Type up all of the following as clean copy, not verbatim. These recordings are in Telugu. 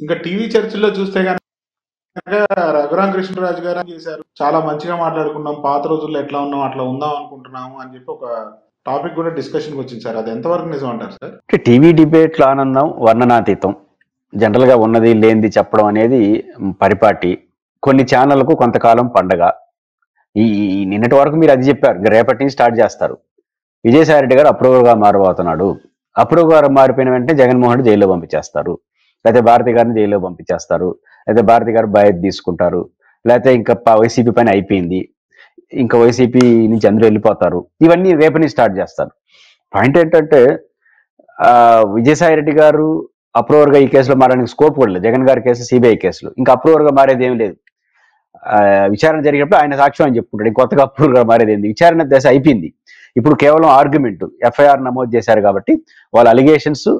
ఇంకా టీవీ చర్చల్లో చూస్తే కనుక రఘురామ కృష్ణరాజు గారు చేశారు. చాలా మంచిగా మాట్లాడుకున్నాం, పాత రోజుల్లో ఎట్లా ఉన్నాం అట్లా ఉందాం అనుకుంటున్నాము అని చెప్పి ఒక టాపిక్ కూడా డిస్కషన్కి వచ్చింది సార్. అది ఎంతవరకు నిజం అంటారు సార్? టీవీ డిబేట్లో ఆనందం వర్ణనాతీతం. జనరల్గా ఉన్నది లేనిది చెప్పడం అనేది పరిపాటి. కొన్ని ఛానళ్లకు కొంతకాలం పండగ. ఈ నిన్నటి వరకు మీరు అది చెప్పారు, రేపటి నుంచి స్టార్ట్ చేస్తారు. విజయసాయి రెడ్డి గారు అప్రూవర్గా మారబోతున్నాడు. అప్రూవర్ మారిపోయిన వెంటనే జగన్మోహన్ రెడ్డి జైల్లో పంపించేస్తారు, లేకపోతే భారతి గారిని జైల్లో పంపించేస్తారు, లేకపోతే భారతి గారు బాధ్యత తీసుకుంటారు, లేకపోతే ఇంకా వైసీపీ పైన అయిపోయింది, ఇంకా వైసీపీ నుంచి అందరూ వెళ్ళిపోతారు. ఇవన్నీ రేపటి నుంచి స్టార్ట్ చేస్తారు. పాయింట్ ఏంటంటే విజయసాయి రెడ్డి గారు అప్రూవర్గా ఈ కేసులో మారడానికి స్కోప్ కూడా లేదు. జగన్ గారి కేసు సిబిఐ కేసులు, ఇంకా అప్రూవర్గా మారేది ఏం లేదు. విచారణ జరిగినప్పుడు ఆయన సాక్ష్యం అని చెప్పుకుంటాడు, కొత్తగా అప్రూవర్గా మారేది ఏంది? విచారణ దశ అయిపోయింది. ఇప్పుడు కేవలం ఆర్గ్యుమెంట్, ఎఫ్ఐఆర్ నమోదు చేశారు కాబట్టి వాళ్ళ అలిగేషన్స్,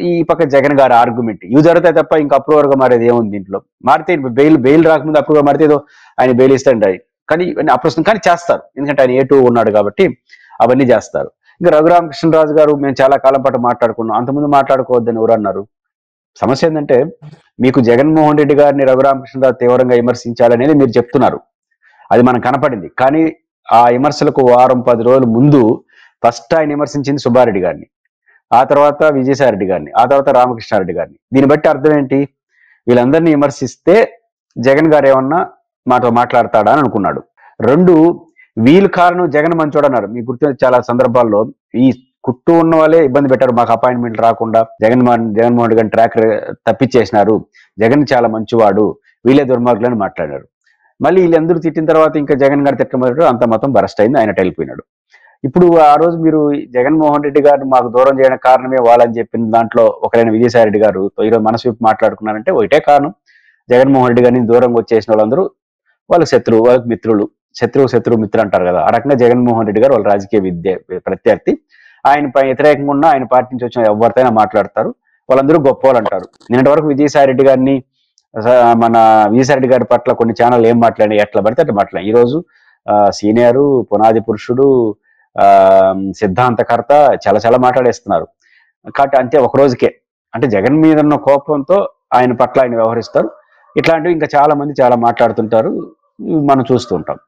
ఈ పక్క జగన్ గారి ఆర్గ్యుమెంట్ ఇవి జరుగుతాయి తప్ప ఇంకా అప్రూవర్గా మారేది ఏముంది? దీంట్లో మారితే బెయిల్ రాకముందు అప్రూవర్గా మారితే ఏదో ఆయన బెయిల్ ఇస్తాడు, కానీ ఇవన్నీ అప్రస్తుతం. కానీ చేస్తారు, ఎందుకంటే ఆయన A2 ఉన్నాడు కాబట్టి అవన్నీ చేస్తారు. ఇంకా రఘురామకృష్ణరాజు గారు మేము చాలా కాలం పాటు మాట్లాడుకున్నాం, అంతకుముందు మాట్లాడుకోవద్దని ఎవరు అన్నారు? సమస్య ఏంటంటే మీకు జగన్మోహన్ రెడ్డి గారిని రఘురామకృష్ణరాజు తీవ్రంగా విమర్శించాలనేది మీరు చెప్తున్నారు, అది మనకు కనపడింది. కానీ ఆ విమర్శలకు వారం 10 రోజుల ముందు ఫస్ట్ ఆయన విమర్శించింది సుబ్బారెడ్డి గారిని, ఆ తర్వాత విజయసాయి రెడ్డి గారిని, ఆ తర్వాత రామకృష్ణారెడ్డి గారిని. దీన్ని బట్టి అర్థం ఏంటి? వీళ్ళందరినీ విమర్శిస్తే జగన్ గారు ఏమన్నా మాతో మాట్లాడతాడా అని అనుకున్నాడు. రెండు, వీళ్ళు కారణం జగన్ మంచోడు అన్నారు. మీకు గుర్తు చాలా సందర్భాల్లో ఈ కుట్టు ఉన్న వాళ్ళే ఇబ్బంది పెట్టారు, మాకు అపాయింట్మెంట్ రాకుండా జగన్మోహన్ రెడ్డి గారిని ట్రాక్ తప్పించేసినారు, జగన్ చాలా మంచివాడు, వీళ్ళే దుర్మార్గులని మాట్లాడారు. మళ్ళీ వీళ్ళందరూ తిట్టిన తర్వాత ఇంకా జగన్ గారు తిట్టమన్నాడు, అంత మొత్తం బరస్ట్ అయింది, ఆయన వెళ్ళిపోయినాడు. ఇప్పుడు ఆ రోజు మీరు జగన్మోహన్ రెడ్డి గారిని మాకు దూరం చేయడానికి కారణమే వాళ్ళని చెప్పిన దాంట్లో ఒకరైన విజయసాయి రెడ్డి గారు ఈరోజు మనసు విప్పి మాట్లాడుకున్నారంటే ఒకటే కారణం, జగన్మోహన్ రెడ్డి గారిని దూరంగా వచ్చేసిన వాళ్ళందరూ వాళ్ళకి శత్రువు, వాళ్ళకి మిత్రులు, శత్రువు మిత్రులు అంటారు కదా, ఆ రకంగా జగన్మోహన్ రెడ్డి గారు వాళ్ళ రాజకీయ ప్రత్యర్థి. ఆయన వ్యతిరేకంగా ఉన్న ఆయన పార్టీ నుంచి వచ్చిన ఎవరితోనైనా మాట్లాడతారు, వాళ్ళందరూ గొప్ప వాళ్ళు అంటారు. నిన్నటి వరకు విజయసాయి రెడ్డి గారిని, మన విజయసాయి రెడ్డి గారి పట్ల కొన్ని ఛానల్ ఏం మాట్లాడి ఎట్లా పడితే అట్లా మాట్లాడి, ఈరోజు సీనియరు, పునాది పురుషుడు, సిద్ధాంతకర్త చాలా మాట్లాడేస్తున్నారు. కాబట్టి అంతే ఒక రోజుకే, అంటే జగన్ మీద ఉన్న కోపంతో ఆయన పట్ల ఆయన వ్యవహరిస్తారు. ఇట్లాంటివి ఇంకా చాలా మంది చాలా మాట్లాడుతుంటారు, మనం చూస్తూ ఉంటాం.